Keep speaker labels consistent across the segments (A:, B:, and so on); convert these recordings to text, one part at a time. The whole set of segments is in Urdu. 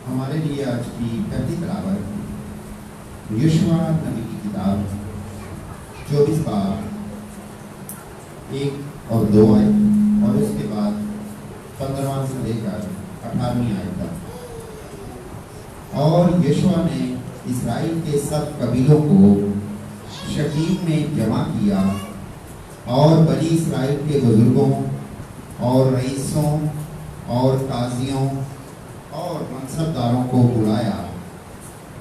A: ہمارے لیے آج کی پہلی تلاوت یشوع نبی کی کتاب 24 باب 1 اور 2 آیت اور اس کے بعد 15 سے لے کر 18 آیت تک۔ اور یشوع نے اسرائیل کے سب قبیلوں کو شکیم میں جمع کیا اور بنی اسرائیل کے بزرگوں اور رئیسوں اور قاضیوں اور منصب داروں کو بلایا،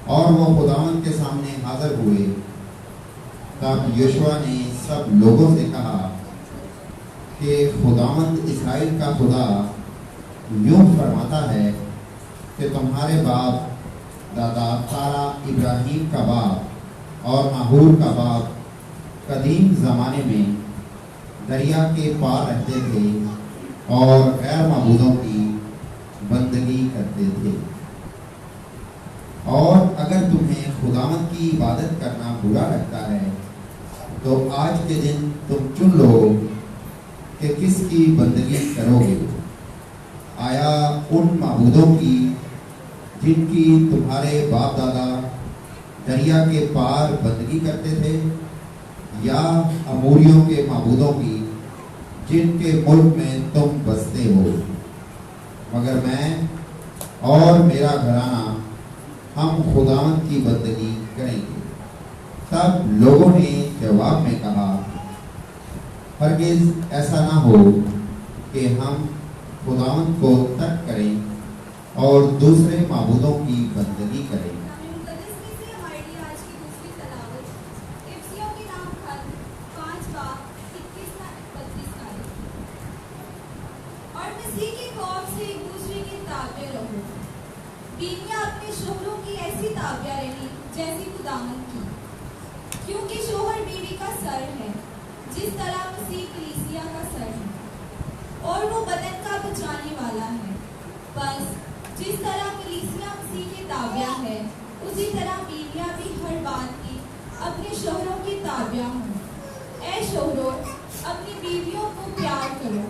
A: اور وہ خداوند کے سامنے حاضر ہوئے۔ تب یشوع نے سب لوگوں سے کہا کہ خداوند اسرائیل کا خدا یوں فرماتا ہے کہ تمہارے باپ دادا تارا ابراہیم کا باپ اور ناہور کا باپ قدیم زمانے میں دریا کے پار رہتے تھے اور غیر معبودوں کی بندگی کرتے تھے۔ اور اگر تمہیں خداوند کی عبادت کرنا برا لگتا ہے تو آج کے دن تم چن لو کہ کس کی بندگی کرو گے، آیا ان معبودوں کی جن کی تمہارے باپ دادا دریا کے پار بندگی کرتے تھے، یا اموریوں کے معبودوں کی جن کے ملک میں تم بستے ہو؟ مگر میں اور میرا گھرانہ ہم خداوند کی بندگی کریں گے۔ تب لوگوں نے جواب میں کہا، ہرگز ایسا نہ ہو کہ ہم خداوند کو ترک کریں اور دوسرے معبودوں کی بندگی کریں۔
B: بیویاں اپنے شوہروں کی ایسی تابعہ رہی جیسی خداوند کی، کیونکہ شوہر بیوی کا سر ہے، جس طرح مسیح کلیسیا کا سر ہے، اور وہ بدن کا بچانے والا ہے۔ بس جس طرح کلیسیا مسیح کی تابعہ ہے، اسی طرح بیویاں بھی ہر بات کی اپنے شوہروں کی تابعہ ہوں۔ اے شوہروں، اپنی بیویوں کو پیار کرو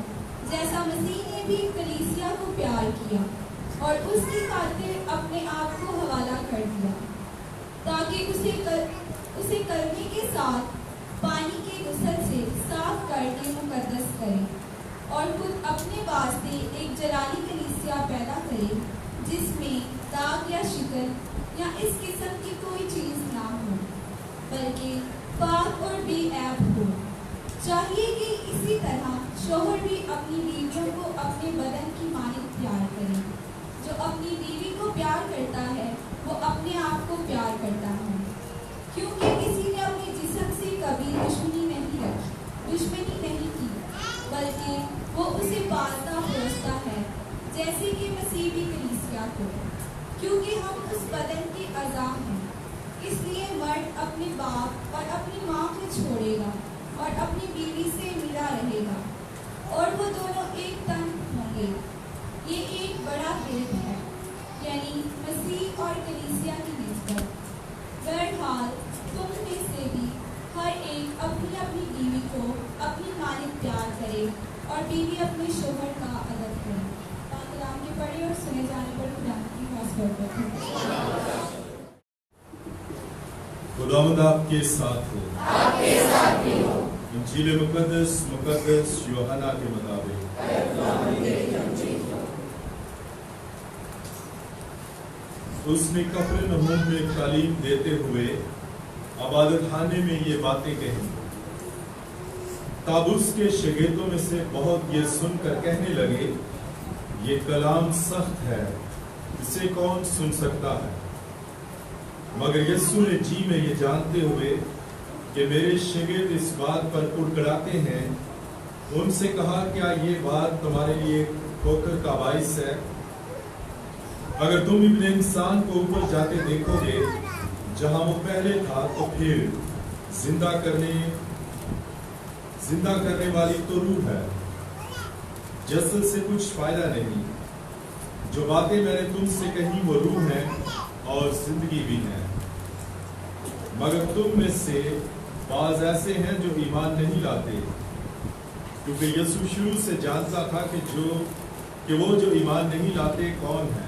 B: جیسا مسیح نے بھی کلیسیا کو پیار کیا اور اس کی خاطر اپنے آپ کو حوالہ کر دیا، تاکہ اسے کلمے کے ساتھ پانی کے غسل سے صاف کر کے مقدس کرے، اور خود اپنے واسطے ایک جلالی کلیسیا پیدا کرے جس میں داغ یا شکل یا اس قسم کی کوئی چیز نہ ہو، بلکہ پاک اور بے عیب ہو۔ چاہیے کہ اسی طرح شوہر بھی اپنی بیویوں کو اپنے بدن کی مانند پیار کرے۔ جو اپنی بیوی کو پیار کرتا ہے وہ اپنے آپ کو پیار کرتا ہے، کیونکہ کسی نے اپنے جسم سے کبھی دشمنی نہیں کی، بلکہ وہ اسے پالتا پوستا ہے، جیسے کہ مسیح بھی کلیسیا کو، کیونکہ ہم اس بدن کے اعضاء ہیں۔ اس لیے مرد اپنے باپ اور اپنی ماں کو چھوڑے گا اور اپنی بیوی سے ملا رہے گا، اور وہ دونوں ایک تن ہوں گے۔ یہ ایک بڑا بھید ہے، یعنی مسیح اور کلیسیا کی نسبت۔ بہرحال تم میں سے بھی ہر ایک اپنی اپنی بیوی کو اپنی مانند پیار کرے، اور بیوی اپنے شوہر کا ادب کرے۔ پاک کلام کے پڑھے اور سنے جانے پر خدا کی برکت ہو۔
C: خداوند آپ کے ساتھ ہو۔
D: آپ کے ساتھ بھی ہو۔
C: انجیل مقدس یوحنا کے مطابق۔ اس نے کفرنہوم میں تعلیم دیتے ہوئے عبادت خانے میں یہ باتیں کہیں۔ تب اس کے شاگردوں میں سے بہت یہ سن کر کہنے لگے، یہ کلام سخت ہے، اسے کون سن سکتا ہے؟ مگر یسوع نے جی میں یہ جانتے ہوئے کہ میرے شاگرد اس بات پر کڑکڑاتے ہیں، ان سے کہا، کیا یہ بات تمہارے لیے ٹھوکر کا باعث ہے؟ اگر تم ابن انسان کو اوپر جاتے دیکھو گے جہاں وہ پہلے تھا، تو پھر زندہ کرنے والی تو روح ہے، جسد سے کچھ فائدہ نہیں۔ جو باتیں میں نے تم سے کہیں وہ روح ہیں اور زندگی بھی ہے۔ مگر تم میں سے بعض ایسے ہیں جو ایمان نہیں لاتے، کیونکہ یسوع شروع سے جانتا تھا کہ وہ جو ایمان نہیں لاتے کون ہیں۔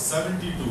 C: 72,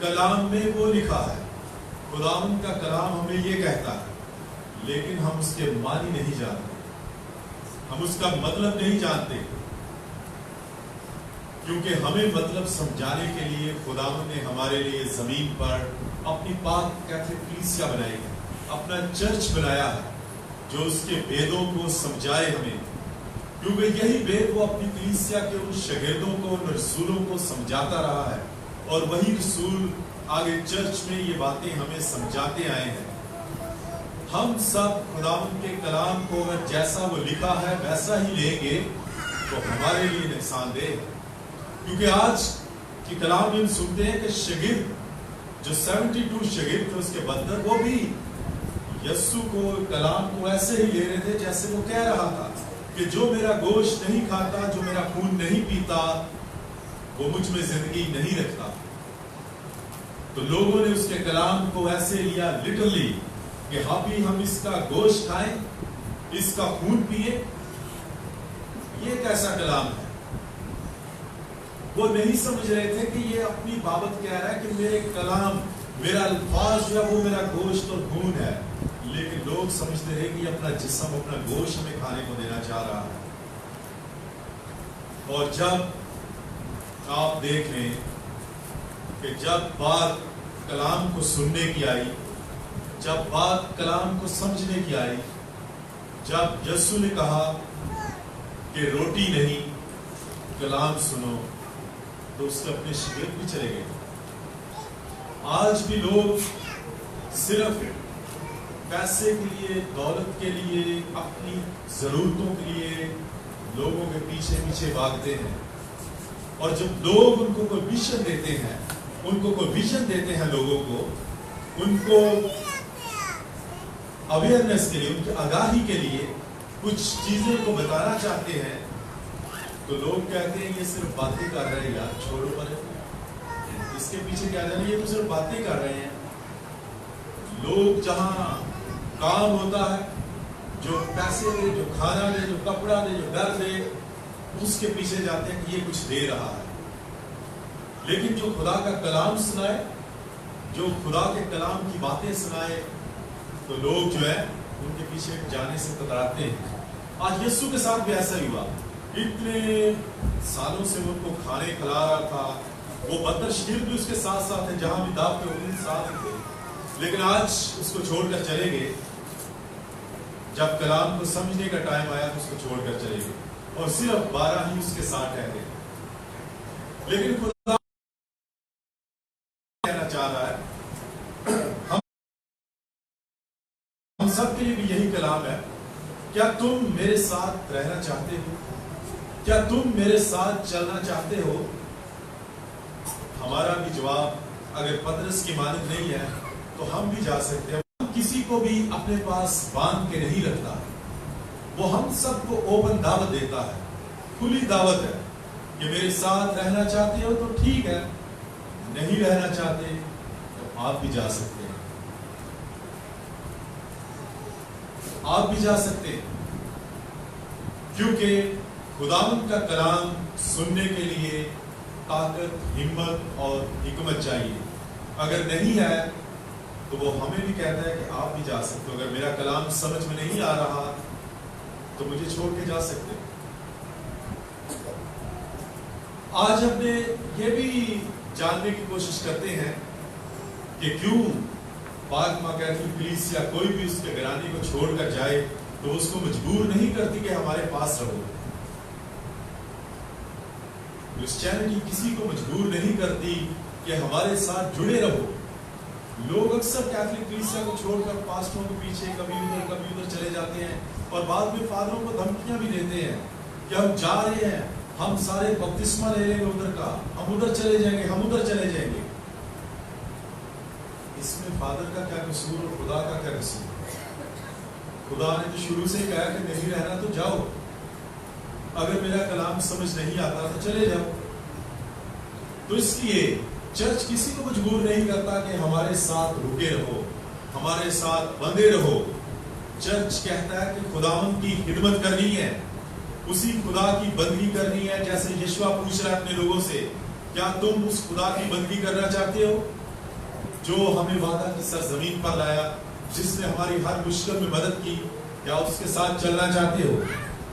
C: کلام میں وہ لکھا ہے، خداوند کا کلام ہمیں یہ کہتا ہے، لیکن ہم اس کے معنی نہیں جانتے، ہم اس کا مطلب نہیں جانتے، کیونکہ ہمیں مطلب سمجھانے کے لیے خداوند نے ہمارے لیے زمین پر اپنی پاک کیتھولک کلیسیا بنائی ہے، اپنا چرچ بنایا ہے جو اس کے ویدوں کو سمجھائے ہمیں، کیونکہ یہی وید وہ اپنی کلیسیا کے ان شاگردوں کو، ان رسولوں کو سمجھاتا رہا ہے، اور وہی رسول آگے چرچ میں یہ باتیں ہمیں سمجھاتے آئے ہیں۔ ہم سب خداوند کے کلام کو اگر جیسا وہ لکھا ہے ویسا ہی لیں گے تو ہمارے لیے نقصان دہ ہے، کیونکہ آج کی کلام میں ہم سنتے ہیں کہ شاگرد جو 72 شاگرد تھے اس کے بدر، وہ بھی یسوع کو، کلام کو ایسے ہی لے رہے تھے جیسے وہ کہہ رہا تھا کہ جو میرا گوشت نہیں کھاتا، جو میرا خون نہیں پیتا، وہ مجھ میں زندگی نہیں رکھتا۔ تو لوگوں نے اس کے کلام کو ایسے لیا لٹرلی کہ ہم اس کا گوشت کھائیں، اس کا خون پیئے، یہ کیسا کلام ہے؟ وہ نہیں سمجھ رہے تھے کہ یہ اپنی بابت کہہ رہا ہے کہ میرے کلام، میرا الفاظ جو ہے وہ میرا گوشت اور خون ہے، لیکن لوگ سمجھتے رہے کہ یہ اپنا جسم، اپنا گوشت ہمیں کھانے کو دینا چاہ رہا ہے۔ اور جب آپ دیکھ لیں کہ جب بات کلام کو سننے کی آئی، جب بات کلام کو سمجھنے کی آئی، جب یسوع نے کہا کہ روٹی نہیں کلام سنو، تو اس کے اپنے شاگرد بھی چلے گئے۔ آج بھی لوگ صرف پیسے کے لیے، دولت کے لیے، اپنی ضرورتوں کے لیے لوگوں کے پیچھے پیچھے بھاگتے ہیں، اور جب لوگ ان کو کوئی ویژن دیتے ہیں، لوگوں کو، ان کو اویئرنیس کے لیے، ان کی آگاہی کے لیے کچھ چیزیں کو بتانا چاہتے ہیں، تو لوگ کہتے ہیں یہ صرف باتیں کر رہے ہیں، یار چھوڑو پر اس کے پیچھے کیا جانا، یہ تو صرف باتیں کر رہے ہیں۔ لوگ جہاں کام ہوتا ہے، جو پیسے دے، جو کھانا دے، جو کپڑا دے، جو گھر دے، اس کے پیچھے جاتے ہیں کہ یہ کچھ دے رہا ہے، لیکن جو خدا کا کلام سنائے، جو خدا کے کلام کی باتیں سنائے، تو لوگ جو ہے ان کے پیچھے جانے سے کتراتے ہیں۔ آج یسوع کے ساتھ بھی ایسا ہی ہوا، اتنے سالوں سے وہ ان کو کھانے کھلا رہا تھا، وہ بدتر شاگرد بھی اس کے ساتھ ساتھ ہیں، جہاں بھی دعوت پہ ہوتے ساتھ تھے، لیکن آج اس کو چھوڑ کر چلے گئے۔ جب کلام کو سمجھنے کا ٹائم آیا تو اس کو چھوڑ کر چلے گئے، اور صرف 12 ہی اس کے ساتھ رہتے۔ لیکن خدا کہنا چاہ رہا ہے، ہم سب کے لیے بھی یہی کلام ہے، کیا تم میرے ساتھ رہنا چاہتے ہو؟ کیا تم میرے ساتھ چلنا چاہتے ہو؟ ہمارا بھی جواب اگر پطرس کی مانند نہیں ہے تو ہم بھی جا سکتے ہیں۔ کسی کو بھی اپنے پاس باندھ کے نہیں رکھتا، وہ ہم سب کو اوپن دعوت دیتا ہے، کھلی دعوت ہے کہ میرے ساتھ رہنا چاہتے ہو تو ٹھیک ہے، نہیں رہنا چاہتے تو آپ بھی جا سکتے ہیں، آپ بھی جا سکتے ہیں، کیونکہ خداوند کا کلام سننے کے لیے طاقت، ہمت اور حکمت چاہیے۔ اگر نہیں ہے تو وہ ہمیں بھی کہتا ہے کہ آپ بھی جا سکتے ہو، اگر میرا کلام سمجھ میں نہیں آ رہا تو مجھے چھوڑ کے جا سکتے ہو۔ آج ہم نے یہ بھی جاننے کی کوشش کرتے ہیں کہ کیوں پاک ماں کیتھولک کلیسیا کوئی بھی اس کے گھرانے کو چھوڑ کر جائے تو اس کو مجبور نہیں کرتی کہ ہمارے پاس رہو۔ کرسچینٹی کسی کو مجبور نہیں کرتی کہ ہمارے ساتھ جڑے رہو۔ لوگ اکثر کیتھولک کلیسیا کو چھوڑ کر پاسٹروں کے پیچھے کبھی ادھر چلے جاتے ہیں، اور بعد میں فادروں کو دھمکیاں بھی دیتے ہیں کہ ہم جا رہے ہیں، ہم سارے بپتسمہ لے لیں گے ادھر کا، ہم ادھر چلے جائیں گے، ہم ادھر چلے جائیں گے۔ اس میں فادر کا کیا قصور اور خدا کا کیا قصور؟ خدا نے تو شروع سے کہا کہ نہیں رہنا تو جاؤ، اگر میرا کلام سمجھ نہیں آتا تو چلے جاؤ۔ تو اس لیے چرچ کسی کو مجبور نہیں کرتا کہ ہمارے ساتھ رکے رہو، ہمارے ساتھ بندے رہو۔ چرچ کہتا ہے کہ خداوند کی خدمت کرنی ہے، اسی خدا کی بندگی کرنی ہے، جیسے یشوع پوچھ رہا ہے اپنے لوگوں سے، کیا تم اس خدا کی بندگی کرنا چاہتے ہو؟ جو ہمیں وعدہ کی سرزمین پر لایا، جس نے ہماری ہر مشکل میں مدد کی، کیا اس کے ساتھ چلنا چاہتے ہو؟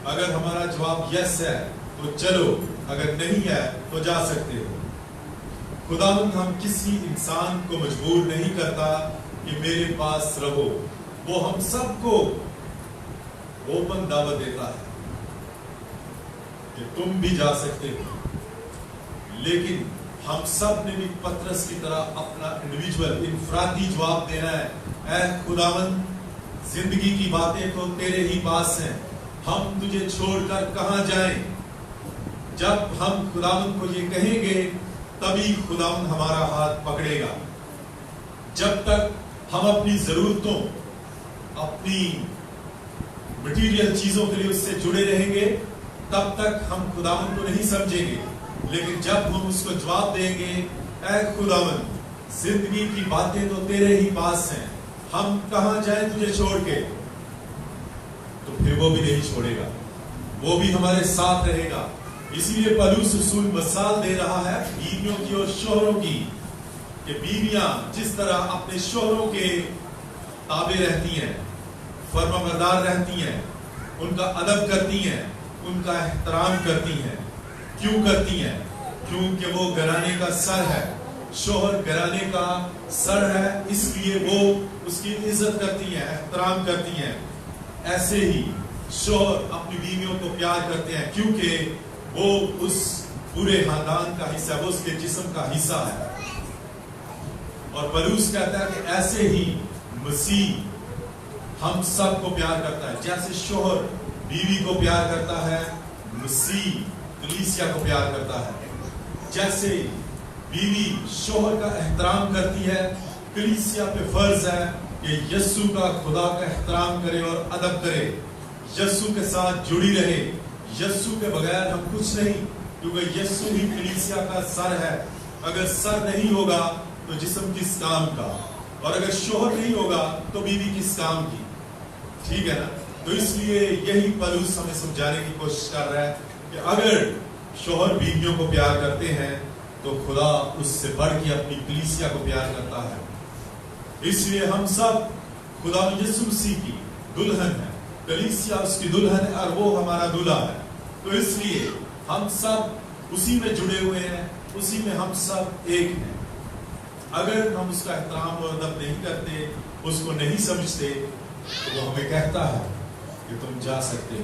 C: اگر ہمارا جواب یس ہے تو چلو، اگر نہیں ہے تو جا سکتے ہو۔ خداوند ہم کسی انسان کو مجبور نہیں کرتا کہ میرے پاس رہو، وہ ہم سب کو اوپن دعوت دیتا ہے کہ تم بھی جا سکتے ہو، لیکن ہم سب نے بھی پترس کی طرح اپنا انڈیویجول انفرادی جواب دینا ہے۔ اے خداوند، زندگی کی باتیں تو تیرے ہی پاس ہیں، ہم تجھے چھوڑ کر کہاں جائیں؟ جب ہم خداوند کو یہ کہیں گے تبھی خداوند ہمارا ہاتھ پکڑے گا۔ جب تک ہم اپنی ضرورتوں، اپنی مٹیریل چیزوں کے لیے اس سے جڑے رہیں گے، تب تک ہم خداوند کو نہیں سمجھیں گے۔ لیکن جب ہم اس کو جواب دیں گے، اے خداوند، زندگی کی باتیں تو تیرے ہی پاس ہیں، ہم کہاں جائیں تجھے چھوڑ کے، تو پھر وہ بھی نہیں چھوڑے گا، وہ بھی ہمارے ساتھ رہے گا۔ اسی لیے پولس رسول مثال دے رہا ہے بیویوں کی اور شوہروں کی، کہ بیویاں جس طرح اپنے شوہروں کے تابع رہتی ہیں، فرما بردار رہتی ہیں، ان کا ادب کرتی ہیں، ان کا احترام کرتی ہیں۔ کیوں کرتی ہیں؟ کیونکہ وہ گھرانے کا سر ہے، شوہر گھرانے کا سر ہے، اس لیے وہ اس کی عزت کرتی ہیں، احترام کرتی ہیں۔ ایسے ہی شوہر اپنی بیویوں کو پیار کرتے ہیں، کیونکہ وہ اس پورے خاندان کا حصہ، وہ اس کے جسم کا حصہ ہے۔ اور پولس کہتا ہے کہ ایسے ہی مسیح ہم سب کو پیار کرتا ہے، جیسے شوہر بیوی کو پیار کرتا ہے، مسیح کلیسیا کو پیار کرتا ہے۔ جیسے بیوی شوہر کا احترام کرتی ہے، کلیسیا پہ فرض ہے کہ یسوع کا، خدا کا احترام کرے اور ادب کرے، یسوع کے ساتھ جڑی رہے۔ یسوع کے بغیر ہم کچھ نہیں، کیونکہ یسوع ہی کلیسیا کا سر ہے۔ اگر سر نہیں ہوگا تو جسم کس کام کا، اور اگر شوہر نہیں ہوگا تو بیوی کس کام کی؟ ٹھیک ہے نا؟ تو اس لیے یہی پولس ہمیں سمجھانے کی کوشش کر رہا ہے کہ اگر شوہر بیویوں کو پیار کرتے ہیں تو خدا اس سے بڑھ کے اپنی کلیسیا کو پیار کرتا ہے۔ اس لیے ہم سب خدا یسوع مسیح کی دلہن ہے، کلیسیا اس کی دلہن ہے اور وہ ہمارا دلہا ہے۔ تو اس لیے ہم سب اسی میں جڑے ہوئے ہیں، اسی میں ہم سب ایک ہیں۔ اگر ہم اس کا احترام اور ادب نہیں کرتے، اس کو نہیں سمجھتے، تو وہ ہمیں کہتا ہے کہ تم جا سکتے ہو،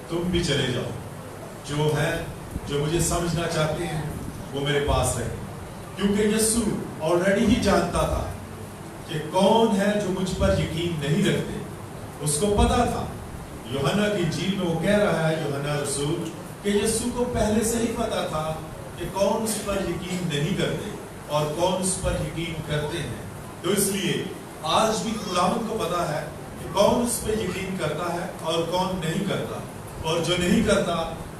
C: تم بھی چلے جاؤ، جو ہے، جو مجھے سمجھنا چاہتے ہیں وہ میرے پاس رہے۔ کیونکہ یسوع آلریڈی ہی جانتا تھا کہ کون ہے جو مجھ پر یقین نہیں رکھتے، اس کو پتا تھا۔ یوحنا کی انجیل میں وہ کہہ رہا ہے، یوحنا رسول، کہ یسوع کو پہلے سے ہی پتا تھا کہ کون اس پر یقین نہیں کرتے اور کون اس پر یقین کرتے ہیں۔ تو اس لیے آج بھی خداوند کو پتا ہے کہ کون اس پہ یقین کرتا ہے اور کون نہیں کرتا، اور جو نہیں کرتا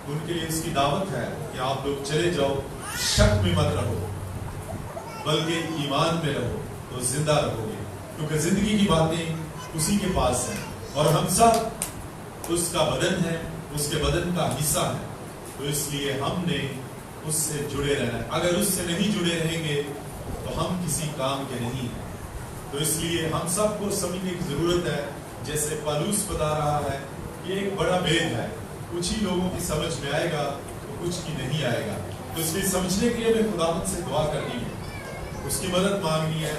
C: ان کے لیے اس کی دعوت ہے کہ آپ لوگ چلے جاؤ، شک میں مت رہو بلکہ ایمان میں رہو تو زندہ رہو گے، کیونکہ زندگی کی باتیں اسی کے پاس ہیں اور ہم سب اس کا بدن ہے، اس کے بدن کا حصہ ہے۔ تو اس لیے ہم نے اس سے جڑے رہنا ہے۔ اگر اس سے نہیں جڑے رہیں گے تو ہم کسی کام کے نہیں ہیں۔ تو اس لیے ہم سب کو سمجھنے کی ضرورت ہے، جیسے پولس بتا رہا ہے، یہ ایک بڑا بھید ہے، کچھ ہی لوگوں کی سمجھ میں آئے گا تو کچھ کی نہیں آئے گا۔ تو اس لیے سمجھنے کے لیے ہمیں خداوند سے دعا کرنی ہے، اس کی مدد مانگنی ہے،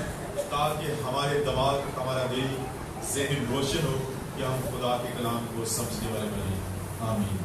C: تاکہ ہمارے دماغ، ہمارا دل، ذہن روشن ہو کہ ہم خدا کے کلام کو سمجھنے والے بنیں۔ آمین۔